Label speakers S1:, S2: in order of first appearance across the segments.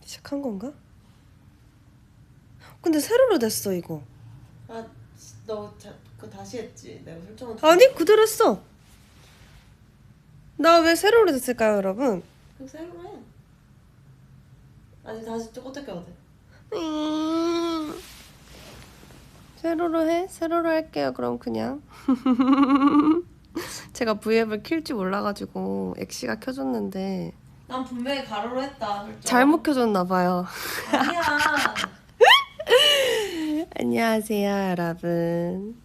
S1: 시작한 건가? 근데 세로로 됐어 이거.
S2: 아, 너 그거 다시 했지? 내가 설정은
S1: 아니 그대로 했어. 나 왜 세로로 됐을까요 여러분?
S2: 그럼 새로 해. 아니 다시 또 어떻게 해야 돼?
S1: 세로로 해? 세로로 할게요 그럼 그냥. 제가 V앱을 킬줄 몰라가지고 엑시가 켜줬는데
S2: 난 분명히 가로로 했다 설정.
S1: 잘못 켜줬나봐요.
S2: 아니야.
S1: 안녕하세요 여러분.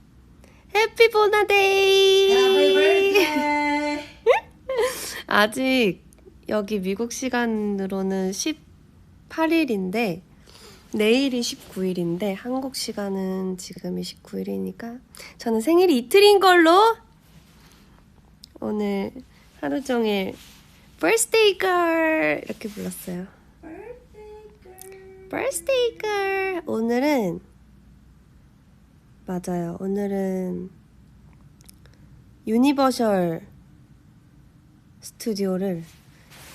S1: 해피 보나데이.
S2: Happy birthday.
S1: 아직 여기 미국 시간으로는 18일인데 내일이 19일인데 한국 시간은 지금이 19일이니까 저는 생일이 이틀인 걸로 오늘 하루 종일 birthday girl 이렇게 불렀어요.
S2: Birthday girl.
S1: birthday girl. 오늘은 맞아요. 오늘은 유니버셜 스튜디오를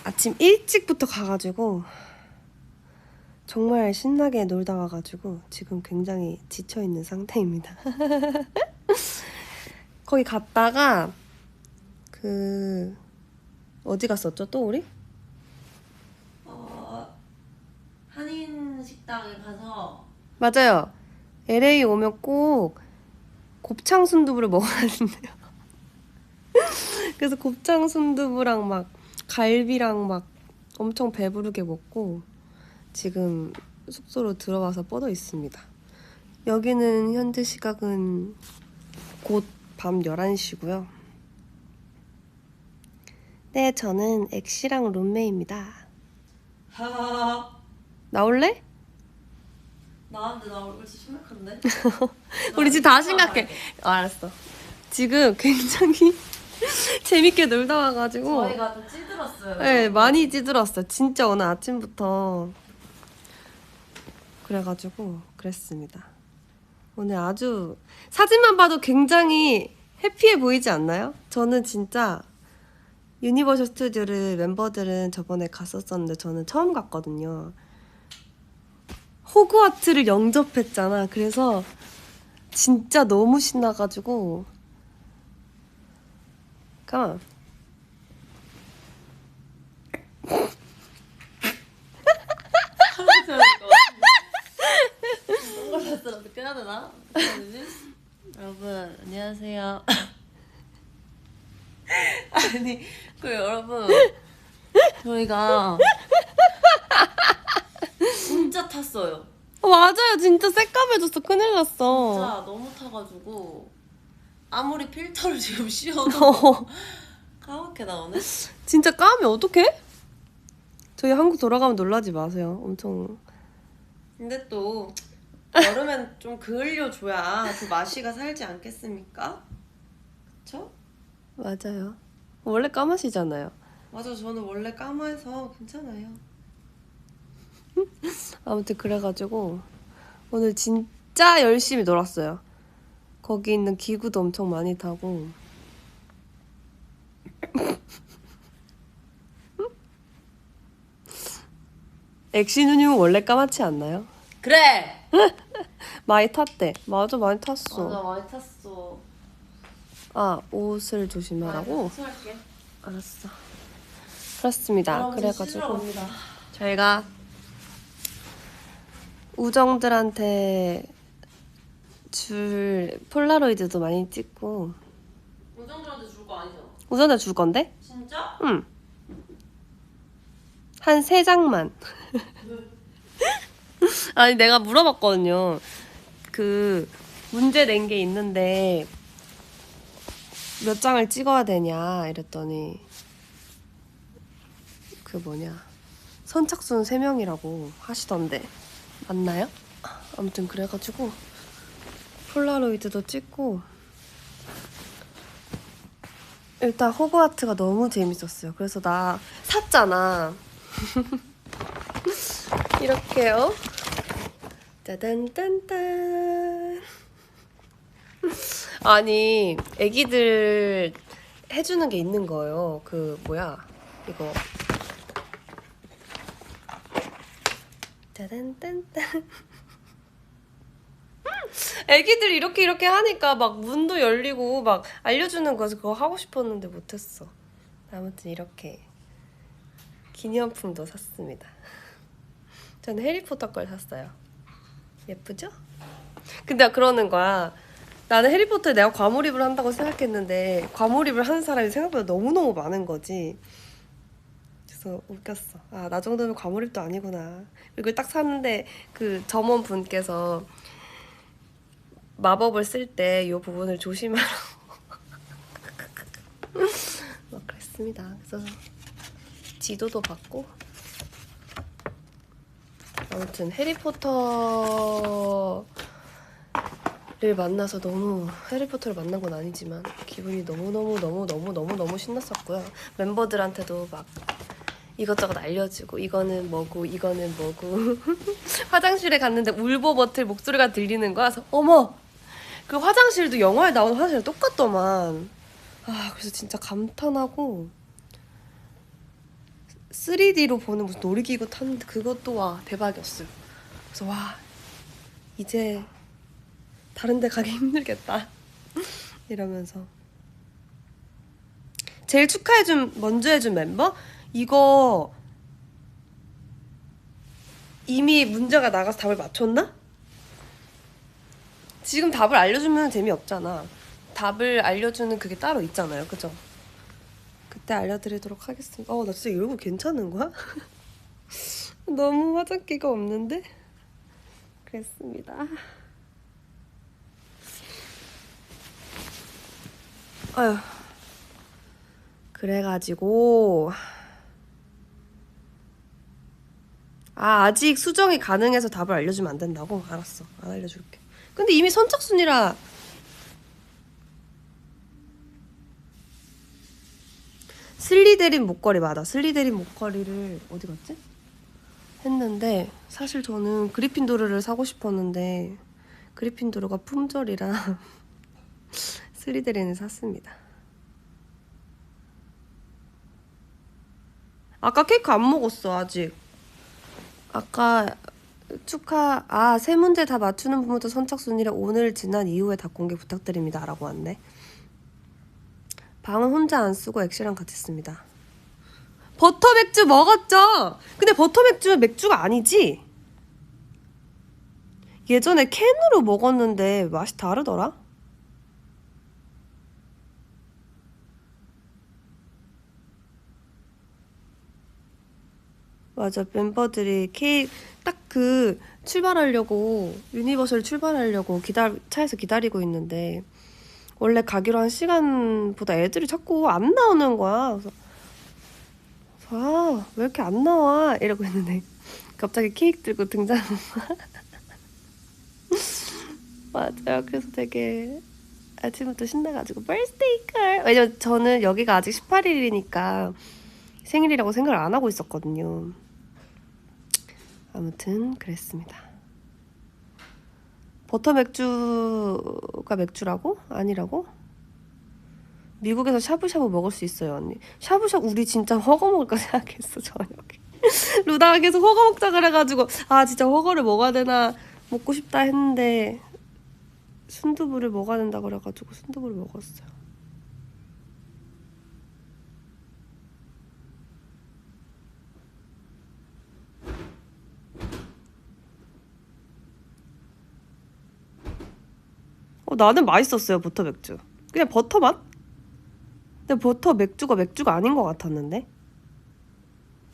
S1: 아침 일찍부터 가가지고 정말 신나게 놀다 와가지고 지금 굉장히 지쳐있는 상태입니다. 거기 갔다가 어디 갔었죠 또 우리?
S2: 한인 식당에 가서
S1: 맞아요. LA 오면 꼭 곱창 순두부를 먹어야 된대요. 그래서 곱창 순두부랑 막 갈비랑 막 엄청 배부르게 먹고 지금 숙소로 들어와서 뻗어 있습니다. 여기는 현재 시각은 곧 밤 11시고요. 네, 저는 엑시랑 룸메입니다.
S2: 하하하.
S1: 나올래?
S2: 나한테 나 얼굴 진짜 심각한데?
S1: 우리 지금 다 심각해. 알았어. 지금 굉장히 재밌게 놀다 와가지고
S2: 저희가 좀 찌들었어요.
S1: 네, 많이 찌들었어요. 진짜 오늘 아침부터 그래가지고 그랬습니다. 오늘 아주 사진만 봐도 굉장히 해피해 보이지 않나요? 저는 진짜 유니버셜 스튜디오를 멤버들은 저번에 갔었었는데 저는 처음 갔거든요. 호그와트를 영접했잖아. 그래서 진짜 너무 신나가지고 가만.
S2: 선글라스를 어떻게 해야 되나? 여러분 안녕하세요. 아니 그 여러분 저희가 진짜 탔어요.
S1: 맞아요. 진짜 새까매졌어. 큰일 났어.
S2: 진짜 너무 타가지고 아무리 필터를 지금 씌워도 까맣게 나오네.
S1: 진짜 까면 어떡해? 저희 한국 돌아가면 놀라지 마세요. 엄청.
S2: 근데 또 여름엔 좀 그을려줘야 그 마시가 살지 않겠습니까? 그쵸?
S1: 맞아요. 원래 까마시잖아요.
S2: 맞아, 저는 원래 까마해서 괜찮아요.
S1: 아무튼 그래가지고 오늘 진짜 열심히 놀았어요. 거기 있는 기구도 엄청 많이 타고. 엑시누님은 원래 까맣지 않나요?
S2: 그래!
S1: 많이 탔대. 맞아, 많이 탔어.
S2: 맞아, 많이 탔어.
S1: 아, 옷을 조심하라고?
S2: 수할게.
S1: 알았어. 그렇습니다. 그래가지고 저희가 우정들한테 줄 폴라로이드도 많이 찍고.
S2: 우정들한테 줄 거 아니잖아.
S1: 우정들 줄 건데?
S2: 진짜?
S1: 응. 한 3장만. 아니 내가 물어봤거든요. 그 문제 낸 게 있는데 몇 장을 찍어야 되냐 이랬더니 그 뭐냐 선착순 3명이라고 하시던데 맞나요? 아무튼 그래가지고 폴라로이드도 찍고 일단 호그와트가 너무 재밌었어요. 그래서 나 샀잖아. 이렇게요. 짜단딴딴. 아니 애기들 해주는 게 있는 거예요. 그 뭐야 이거 따단딴딴. 애기들 이렇게 하니까 막 문도 열리고 막 알려주는 거서 그거 하고 싶었는데 못했어. 아무튼 이렇게 기념품도 샀습니다. 저는 해리포터 걸 샀어요. 예쁘죠? 근데 그러는 거야. 나는 해리포터에 내가 과몰입을 한다고 생각했는데 과몰입을 하는 사람이 생각보다 너무너무 많은 거지. 그래서 웃겼어. 아, 나 정도면 과몰입도 아니구나. 이걸 딱 샀는데 그 점원분께서 마법을 쓸 때 이 부분을 조심하라고 막 그랬습니다. 그래서 지도도 받고. 아무튼 해리포터를 만나서 너무, 해리포터를 만난 건 아니지만 기분이 너무 신났었고요. 멤버들한테도 막 이것저것 알려주고 이거는 뭐고 이거는 뭐고 화장실에 갔는데 울보버틀 목소리가 들리는 거야. 그래서 어머, 그 화장실도 영화에 나오는 화장실이랑 똑같더만. 아, 그래서 진짜 감탄하고 3D로 보는 무슨 놀이기구 탔는데 그것도 와 대박이었어요. 그래서 와, 이제 다른 데 가기 힘들겠다 이러면서. 제일 축하해준, 먼저 해준 멤버? 이거 이미 문제가 나가서 답을 맞췄나? 지금 답을 알려주면 재미없잖아. 답을 알려주는 그게 따로 있잖아요. 그죠? 그때 알려드리도록 하겠습니다. 나 진짜 이 얼굴 괜찮은 거야? 너무 화장기가 없는데? 그랬습니다. 아휴. 그래가지고 아직 수정이 가능해서 답을 알려주면 안 된다고? 알았어, 안 알려줄게. 근데 이미 선착순이라. 슬리데린 목걸이 맞아. 슬리데린 목걸이를 어디 갔지? 했는데 사실 저는 그리핀도르를 사고 싶었는데 그리핀도르가 품절이라 슬리데린을 샀습니다. 아까 케이크 안 먹었어 아직. 아까 세 문제 다 맞추는 분부터 선착순이라 오늘 지난 이후에 답 공개 부탁드립니다 라고 왔네. 방은 혼자 안 쓰고 엑시랑 같이 씁니다. 버터 맥주 먹었죠? 근데 버터 맥주는 맥주가 아니지? 예전에 캔으로 먹었는데 맛이 다르더라? 맞아, 멤버들이 케이크 딱 그 출발하려고, 유니버설 출발하려고 차에서 기다리고 있는데 원래 가기로 한 시간보다 애들이 자꾸 안 나오는 거야. 그래서 아, 왜 이렇게 안 나와? 이러고 있는데 갑자기 케이크 들고 등장한 거야. 맞아요. 그래서 되게 아침부터 신나가지고 birthday girl. 왜냐면 저는 여기가 아직 18일이니까 생일이라고 생각을 안 하고 있었거든요. 아무튼 그랬습니다. 버터 맥주가 맥주라고? 아니라고? 미국에서 샤브샤브 먹을 수 있어요, 언니. 샤브샤브 우리 진짜 허거 먹을까 생각했어, 저녁에. 루다가 계속 허거 먹자 그래가지고 아, 진짜 허거를 먹어야 되나 먹고 싶다 했는데 순두부를 먹어야 된다 그래가지고 순두부를 먹었어요. 나는 맛있었어요, 버터 맥주. 그냥 버터 맛? 근데 버터 맥주가 아닌 것 같았는데?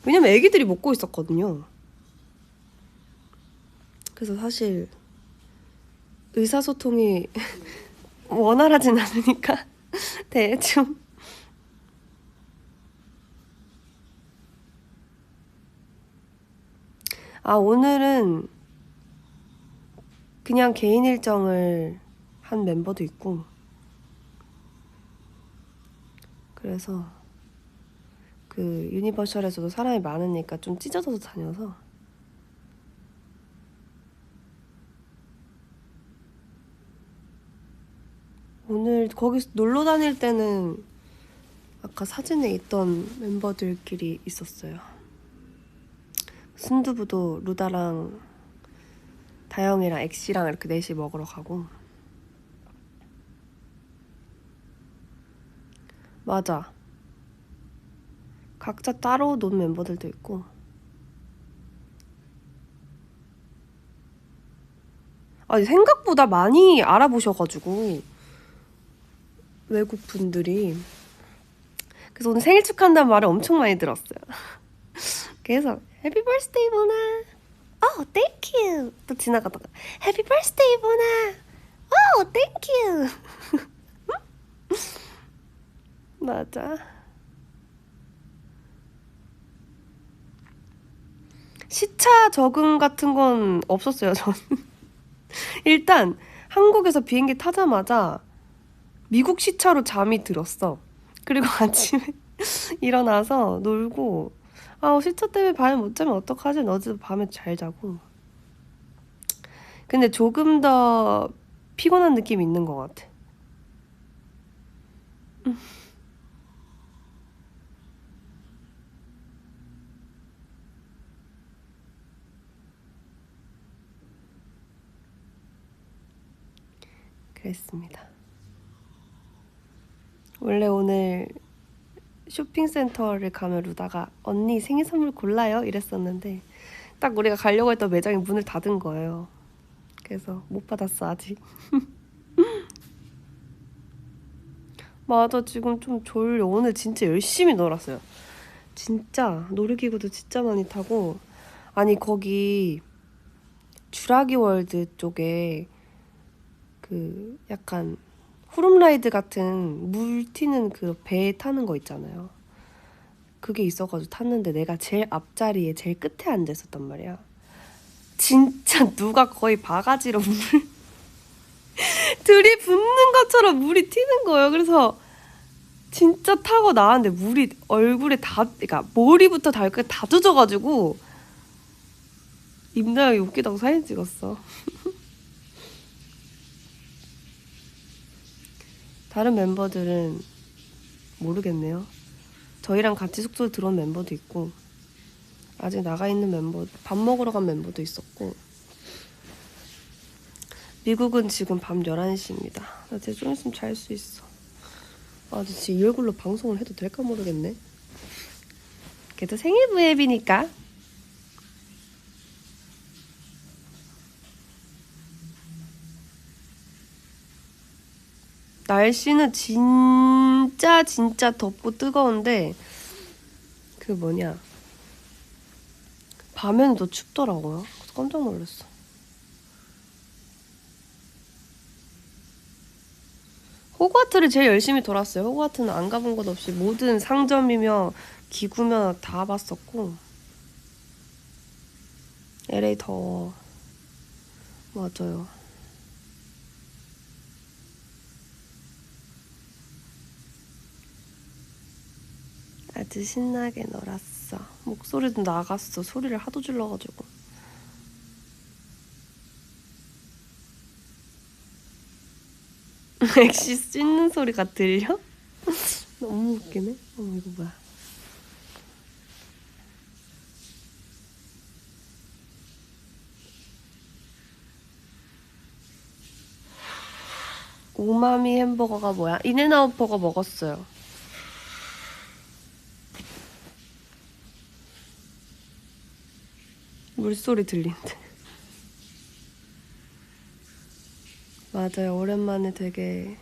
S1: 왜냐면 애기들이 먹고 있었거든요. 그래서 사실 의사소통이 원활하진 않으니까 대충. 오늘은 그냥 개인 일정을 한 멤버도 있고, 그래서 그 유니버셜에서도 사람이 많으니까 좀 찢어져서 다녀서 오늘 거기서 놀러 다닐 때는 아까 사진에 있던 멤버들끼리 있었어요. 순두부도 루다랑 다영이랑 엑시랑 이렇게 넷이 먹으러 가고. 맞아. 각자 따로 논 멤버들도 있고. 아니 생각보다 많이 알아보셔가지고 외국 분들이. 그래서 오늘 생일 축하한다는 말을 엄청 많이 들었어요. 그래서 해피 버스데이 보나. 땡큐. 또 지나가다가 해피 버스데이 보나. 땡큐. 맞아. 시차 적응 같은 건 없었어요, 저는. 일단 한국에서 비행기 타자마자 미국 시차로 잠이 들었어. 그리고 아침에 일어나서 놀고, 시차 때문에 밤에 못 자면 어떡하지? 어제도 밤에 잘 자고. 근데 조금 더 피곤한 느낌이 있는 것 같아. 그랬습니다. 원래 오늘 쇼핑센터를 가면 루다가 언니 생일 선물 골라요? 이랬었는데 딱 우리가 가려고 했던 매장이 문을 닫은 거예요. 그래서 못 받았어 아직. 맞아, 지금 좀 졸려. 오늘 진짜 열심히 놀았어요. 진짜 놀이기구도 진짜 많이 타고. 아니 거기 주라기 월드 쪽에 그 약간 후룸라이드 같은 물 튀는 그 배 타는 거 있잖아요. 그게 있어가지고 탔는데 내가 제일 앞자리에 제일 끝에 앉아 있었단 말이야. 진짜 누가 거의 바가지로 물 들이붓는 것처럼 물이 튀는 거예요. 그래서 진짜 타고 나왔는데 물이 얼굴에 그러니까 머리부터 발끝 다 젖어가지고 임나영이 웃기다고 사진 찍었어. 다른 멤버들은 모르겠네요. 저희랑 같이 숙소에 들어온 member도 있고 아직 나가 있는 멤버, 밥 먹으러 간 멤버도 있었고. 미국은 지금 밤 11시입니다. 나 이제 좀 있으면 잘 수 있어. 근데 지금 이 얼굴로 방송을 해도 될까 모르겠네. 그래도 생일 브이앱이니까. 날씨는 진짜 덥고 뜨거운데 그 뭐냐 밤에는 더 춥더라고요. 그래서 깜짝 놀랐어. 호그와트를 제일 열심히 돌았어요. 호그와트는 안 가본 곳 없이 모든 상점이며 기구며 다 봤었고. LA 더워. 맞아요. 아주 신나게 놀았어. 목소리도 나갔어. 소리를 하도 질러가지고. 엑시 씻는 소리가 들려? 너무 웃기네. 이거 뭐야. 우마미 햄버거가 뭐야? 인앤아웃 버거 먹었어요. 물소리 들린대. 맞아요. 오랜만에 되게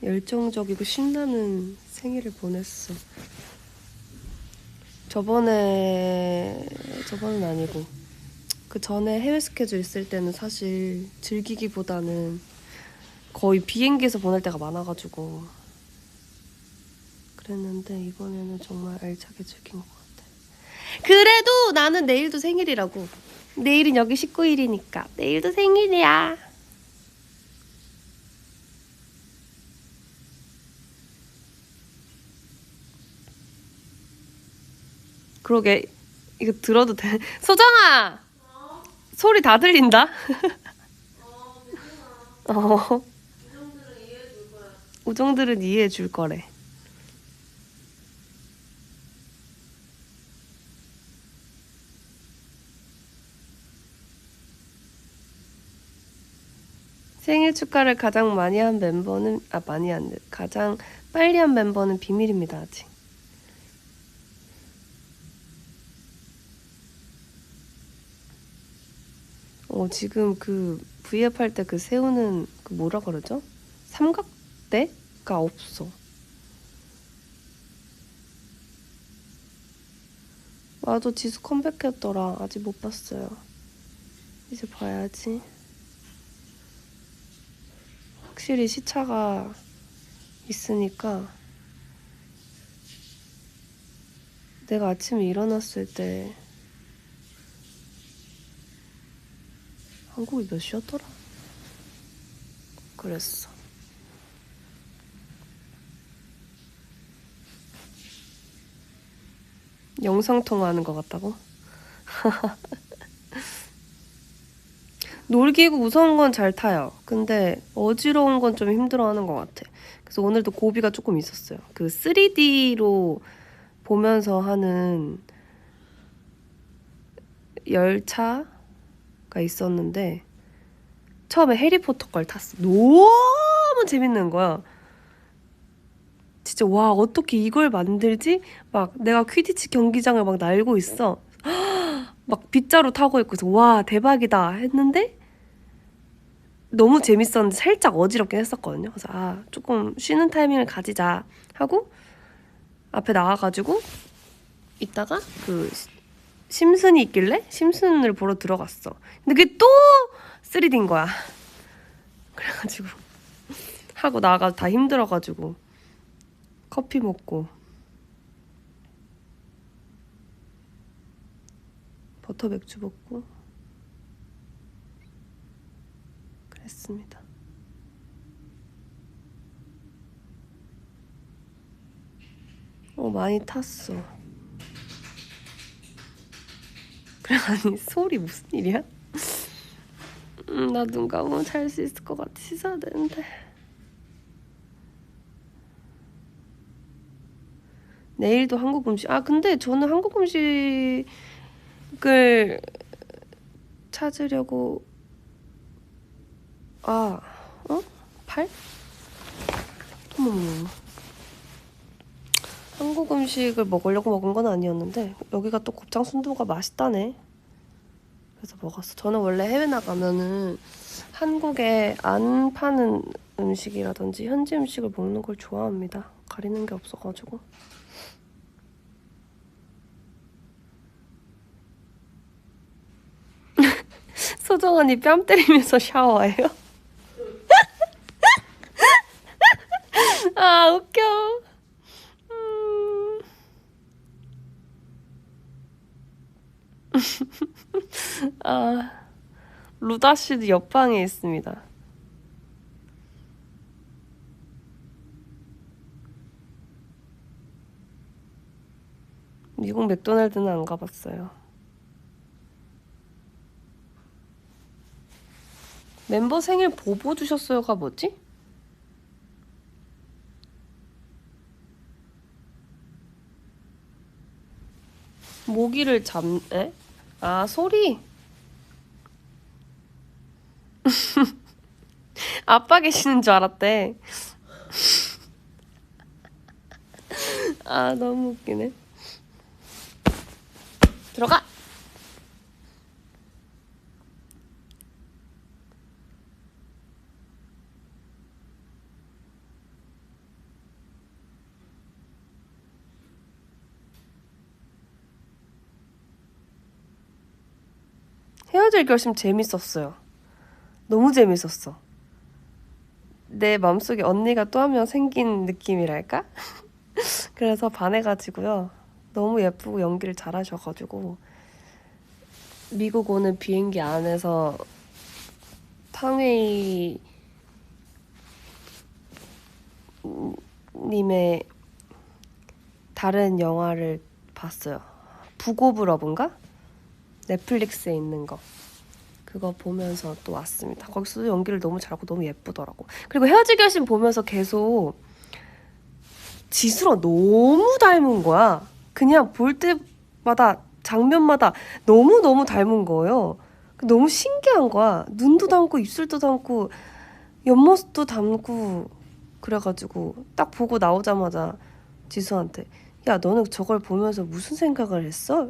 S1: 열정적이고 신나는 생일을 보냈어. 저번은 아니고 그 전에 해외 스케줄 있을 때는 사실 즐기기보다는 거의 비행기에서 보낼 때가 많아가지고 그랬는데 이번에는 정말 알차게 즐긴 것 같아. 그래도 나는 내일도 생일이라고. 내일은 여기 19일이니까 내일도 생일이야. 그러게 이거 들어도 돼? 소정아! 소리 다 들린다? 우정들은 이해해 줄 거래. 생일 축하를 가장 많이 한 멤버는 가장 빨리 한 멤버는 비밀입니다. 아직. 지금 그 V앱 할 때 그 세우는 그 뭐라 그러죠? 삼각대가 없어. 나도 지수 컴백했더라. 아직 못 봤어요. 이제 봐야지. 확실히 시차가 있으니까 내가 아침에 일어났을 때 한국이 몇 시였더라? 그랬어. 영상통화하는 것 같다고? 놀기구 무서운 건 잘 타요. 근데 어지러운 건 좀 힘들어하는 것 같아. 그래서 오늘도 고비가 조금 있었어요. 그 3D로 보면서 하는 열차가 있었는데 처음에 해리포터 걸 탔어. 너무 재밌는 거야. 진짜 와 어떻게 이걸 만들지? 막 내가 퀴디치 경기장을 막 날고 있어. 막 빗자루 타고 있고 그래서 와 대박이다 했는데 너무 재밌었는데 살짝 어지럽긴 했었거든요. 그래서 조금 쉬는 타이밍을 가지자 하고 앞에 나가가지고 있다가 그 심슨이 있길래 심슨을 보러 들어갔어. 근데 그게 또 3D인 거야. 그래가지고 하고 나가 다 힘들어가지고 커피 먹고 버터 맥주 먹고 그랬습니다. 많이 탔어. 그래 아니 소리 무슨 일이야? 나 눈 감으면 잘 수 있을 것 같아. 씻어야 되는데. 내일도 한국 음식. 근데 저는 한국 음식을 찾으려고. 팔? 어머머머. 한국 음식을 먹으려고 먹은 건 아니었는데 여기가 또 곱창 순두부가 맛있다네. 그래서 먹었어. 저는 원래 해외 나가면은 한국에 안 파는 음식이라든지 현지 음식을 먹는 걸 좋아합니다. 가리는 게 없어가지고. 소정언니 뺨 때리면서 샤워해요? 웃겨. 루다 씨도 옆방에 있습니다. 미국 맥도날드는 안 가봤어요. 멤버 생일 보보 주셨어요가 뭐지? 모기를 잡네? 소리? 아빠 계시는 줄 알았대. 너무 웃기네. 들어가! 헤어질 결심 재밌었어요. 너무 재밌었어. 내 마음속에 언니가 또 한 명 생긴 느낌이랄까? 그래서 반해가지고요. 너무 예쁘고 연기를 잘하셔가지고 미국 오는 비행기 안에서 탕웨이 님의 다른 영화를 봤어요. 북 오브 러브인가? 넷플릭스에 있는 거. 그거 보면서 또 왔습니다. 거기서도 연기를 너무 잘하고 너무 예쁘더라고. 그리고 헤어질 결심 보면서 계속 지수랑 너무 닮은 거야. 그냥 볼 때마다 장면마다 너무너무 닮은 거예요. 너무 신기한 거야. 눈도 닮고 입술도 닮고 옆모습도 닮고 그래가지고 딱 보고 나오자마자 지수한테 야 너는 저걸 보면서 무슨 생각을 했어?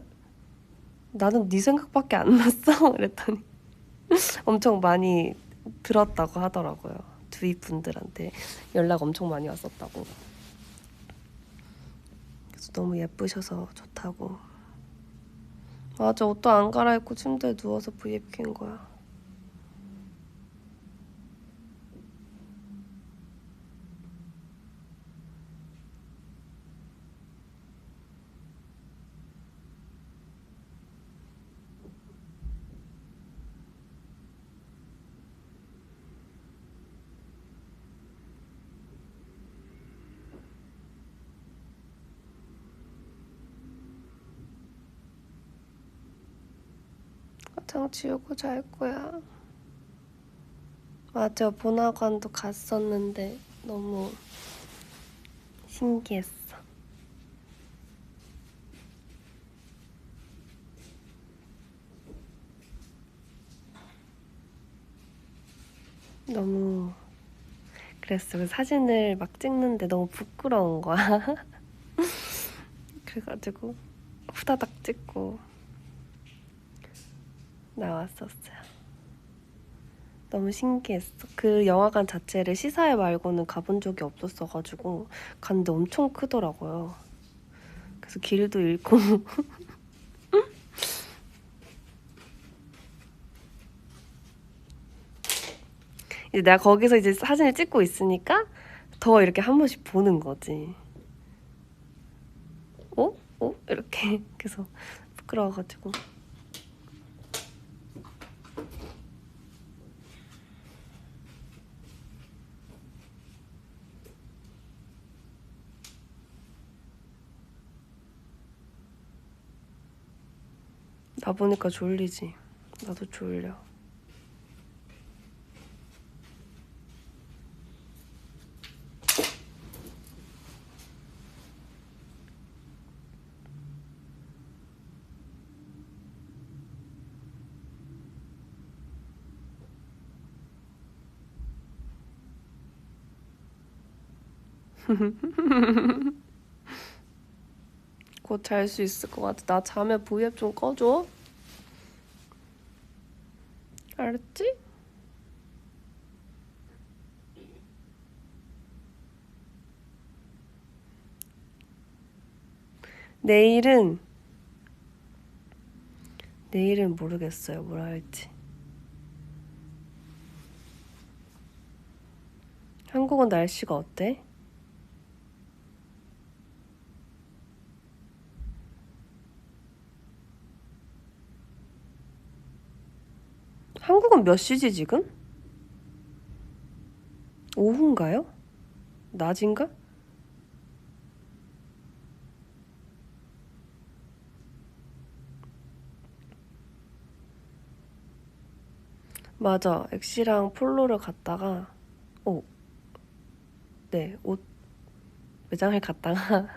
S1: 나는 네 생각밖에 안 났어. 그랬더니 엄청 많이 들었다고 하더라고요. 주위 분들한테 연락 엄청 많이 왔었다고. 그래서 너무 예쁘셔서 좋다고. 맞아, 옷도 안 갈아입고 침대에 누워서 브이앱 킨 거야. 화장 지우고 잘 거야. 맞아, 본학원도 갔었는데 너무 신기했어. 너무 그랬어. 그 사진을 막 찍는데 너무 부끄러운 거야. 그래가지고 후다닥 찍고 나왔었어요. 너무 신기했어. 그 영화관 자체를 시사회 말고는 가본 적이 없었어가지고 갔는데 엄청 크더라고요. 그래서 길도 잃고 이제 내가 거기서 이제 사진을 찍고 있으니까 더 이렇게 한 번씩 보는 거지. 어? 어? 이렇게 계속 부끄러워가지고. 나 보니까 졸리지. 나도 졸려. 곧 잘 수 있을 것 같아. 나 자면 브이앱 좀 꺼줘. 알았지? 내일은 모르겠어요. 뭘 할지. 한국은 날씨가 어때? 한국은 몇 시지 지금? 오후인가요? 낮인가? 맞아. 엑시랑 폴로를 갔다가 네, 옷 매장을 갔다가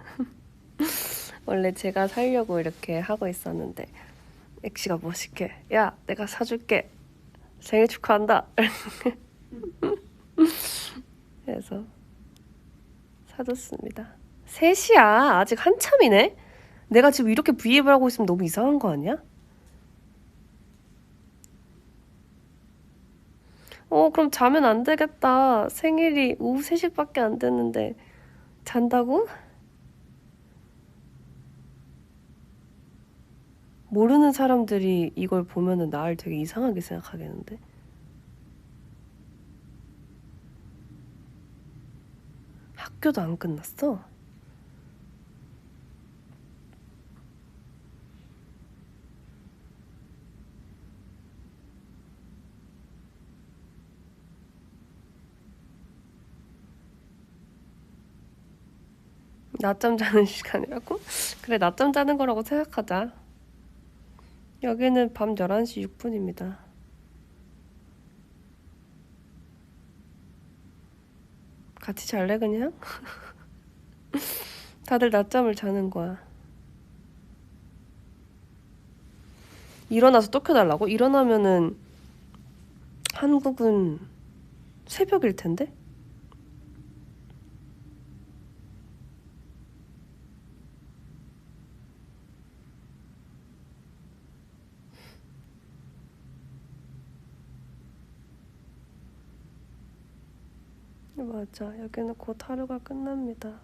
S1: 원래 제가 사려고 이렇게 하고 있었는데 엑시가 멋있게 야, 내가 사줄게. 생일 축하한다. 그래서 사줬습니다. 3시야. 아직 한참이네. 내가 지금 이렇게 브이앱을 하고 있으면 너무 이상한 거 아니야? 그럼 자면 안 되겠다. 생일이 오후 3시밖에 안 됐는데 잔다고? 모르는 사람들이 이걸 보면은 나를 되게 이상하게 생각하겠는데? 학교도 안 끝났어? 낮잠 자는 시간이라고? 그래, 낮잠 자는 거라고 생각하자. 여기는 밤 11시 6분입니다. 같이 잘래, 그냥? 다들 낮잠을 자는 거야. 일어나서 또 켜달라고? 일어나면은 한국은 새벽일 텐데? 맞아. 여기는 곧 하루가 끝납니다.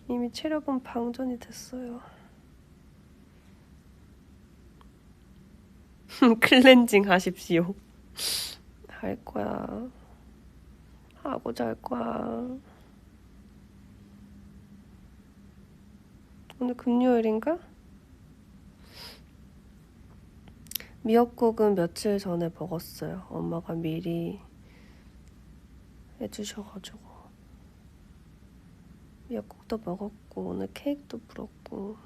S1: 이미 체력은 방전이 됐어요. 클렌징 하십시오. 할 거야. 하고 잘 거야. 오늘 금요일인가? 미역국은 며칠 전에 먹었어요. 엄마가 미리 해주셔가지고 미역국도 먹었고 오늘 케이크도 불었고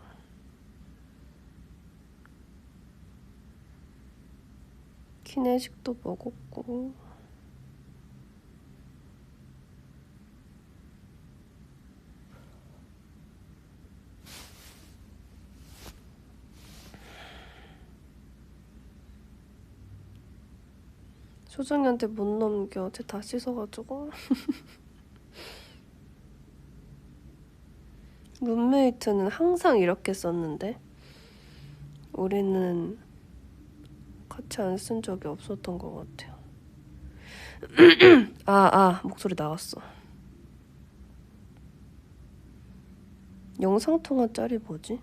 S1: 기내식도 먹었고 소정이한테 못 넘겨. 쟤 다 씻어가지고. 룸메이트는 항상 이렇게 썼는데 우리는 같이 안 쓴 적이 없었던 것 같아요. 목소리 나갔어. 영상통화 짤이 뭐지?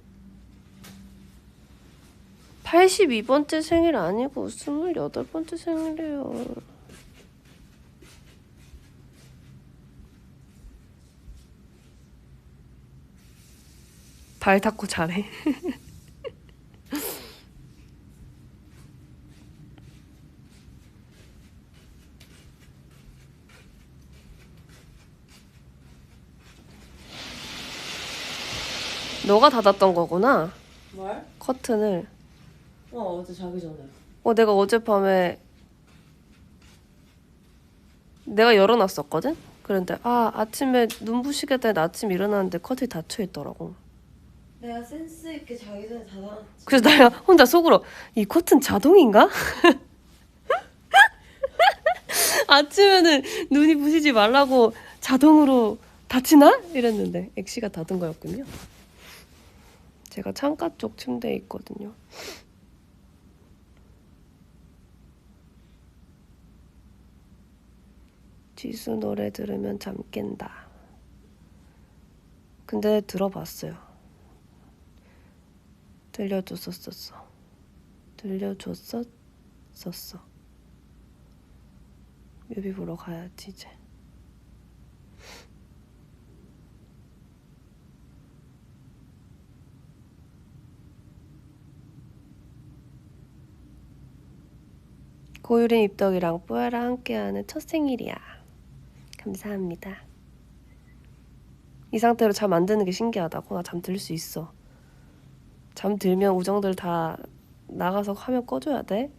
S1: 82번째 생일 아니고 28번째 생일이에요. 발 닦고 잘해. 너가 닫았던 거구나.
S2: 뭘?
S1: 커튼을.
S2: 어제 자기 전에.
S1: 내가 어젯밤에 내가 열어놨었거든? 그런데 아침에 눈부시게 된 아침 일어났는데 커튼이 닫혀있더라고.
S2: 내가 센스 있게 자기 전에 닫아놨지.
S1: 그래서 내가 혼자 속으로 이 커튼 자동인가? 아침에는 눈이 부시지 말라고 자동으로 닫히나? 이랬는데 엑시가 닫은 거였군요. 제가 창가 쪽 침대에 있거든요. 지수 노래 들으면 잠 깬다. 근데 들어봤어요. 들려줬었어. 뮤비 보러 가야지 이제. 고유린 입덕이랑 뽀야랑 함께하는 첫 생일이야. 감사합니다. 이 상태로 잠 안 드는 게 신기하다고. 나 잠 들 수 있어. 잠 들면 우정들 다 나가서 화면 꺼줘야 돼.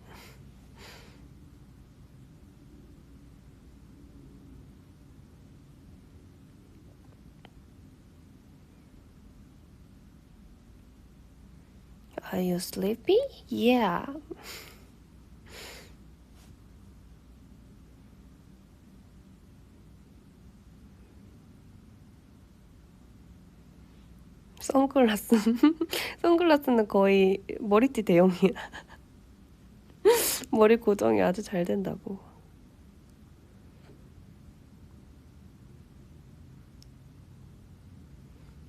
S1: Are you sleepy? Yeah. 선글라스는 거의 머리띠 대용이야. 머리 고정이 아주 잘 된다고.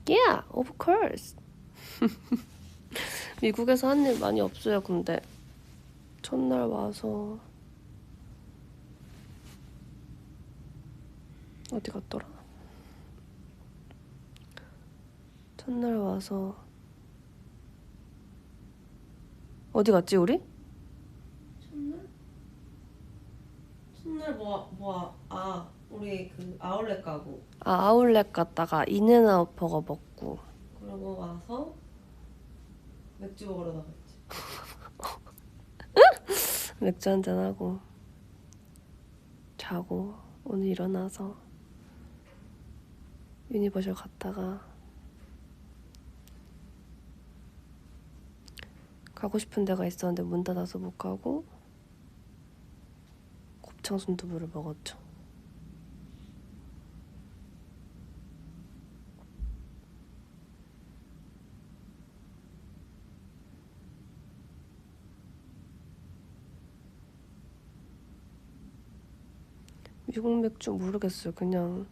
S1: Yeah, of course. 미국에서 한 일 많이 없어요. 근데 첫날 와서 어디 갔더라? 첫날 와서 어디 갔지 우리?
S2: 첫날 우리 그 아울렛 가고.
S1: 아울렛 갔다가 인앤아웃 버거 먹고
S2: 그러고 와서 맥주 먹으러 나갔지.
S1: 맥주 한잔 하고 자고 오늘 일어나서 유니버셜 갔다가 가고 싶은 데가 있었는데 문 닫아서 못 가고 곱창 순두부를 먹었죠. 미국 맥주 모르겠어요. 그냥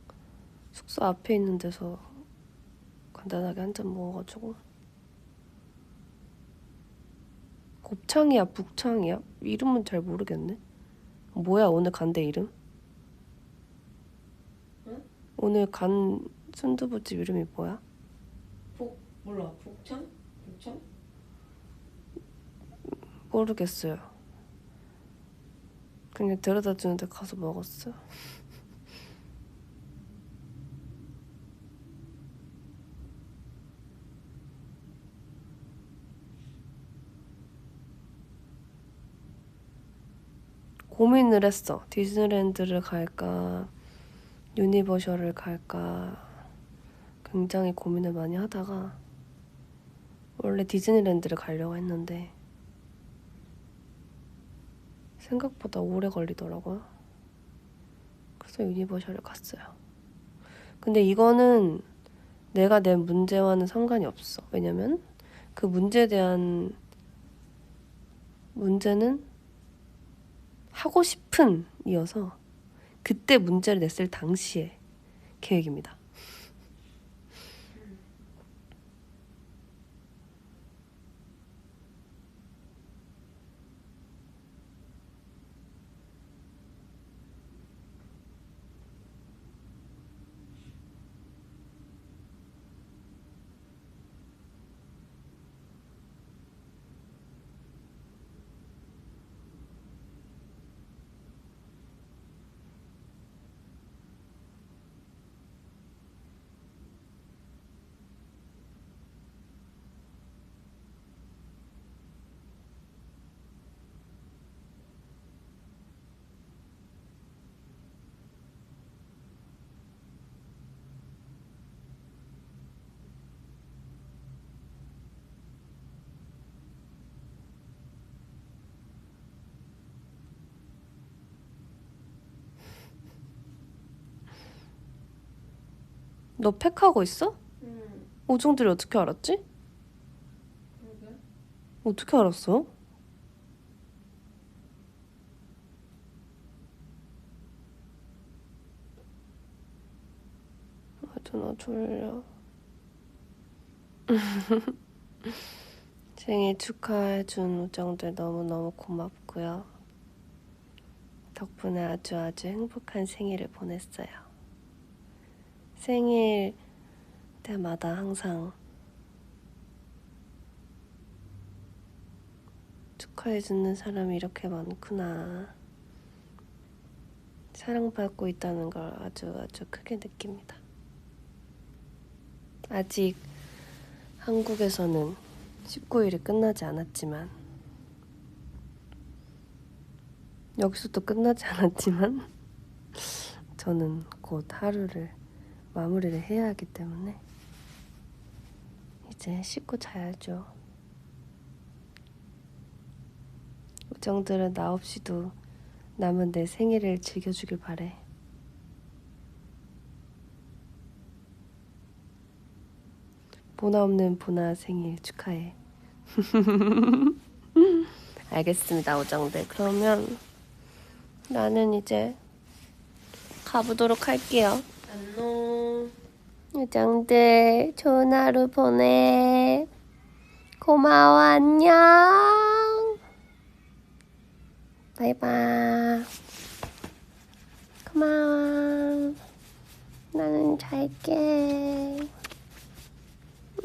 S1: 숙소 앞에 있는 데서 간단하게 한 잔 먹어가지고. 곱창이야, 북창이야? 이름은 잘 모르겠네. 뭐야, 오늘 간데 이름?
S2: 응?
S1: 오늘 간 순두부집 이름이 뭐야?
S2: 몰라. 북창? 북창?
S1: 모르겠어요. 그냥 데려다 주는데 가서 먹었어요. 고민을 했어. 디즈니랜드를 갈까, 유니버셜을 갈까. 굉장히 고민을 많이 하다가 원래 디즈니랜드를 가려고 했는데 생각보다 오래 걸리더라고요. 그래서 유니버셜을 갔어요. 근데 이거는 내가 낸 문제와는 상관이 없어. 왜냐면 그 문제에 대한 문제는 하고 싶은 이어서 그때 문제를 냈을 당시의 계획입니다. 너 팩하고 있어?
S2: 응.
S1: 오중들이 어떻게 알았지?
S2: 그러게.
S1: 어떻게 알았어? 아주 나 졸려. 생일 축하해준 우정들 너무너무 고맙고요. 덕분에 아주 행복한 생일을 보냈어요. 생일 때마다 항상 축하해주는 사람이 이렇게 많구나. 사랑받고 있다는 걸 아주 크게 느낍니다. 아직 한국에서는 19일이 끝나지 않았지만, 여기서도 끝나지 않았지만, 저는 곧 하루를 마무리를 해야 하기 때문에 이제 씻고 자야죠. 우정들은 나 없이도 남은 내 생일을 즐겨주길 바래. 보나 없는 보나 생일 축하해. 알겠습니다, 우정들. 그러면 나는 이제 가보도록 할게요.
S2: 안녕.
S1: 우정들 좋은 하루 보내. 고마워, 안녕. 바이바이. 고마워. 나는 잘게.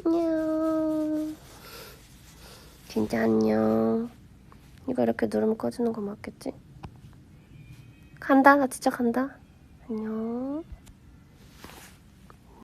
S1: 안녕. 진짜 안녕. 이거 이렇게 누르면 꺼지는 거 맞겠지? 간다. 나 진짜 간다. 안녕.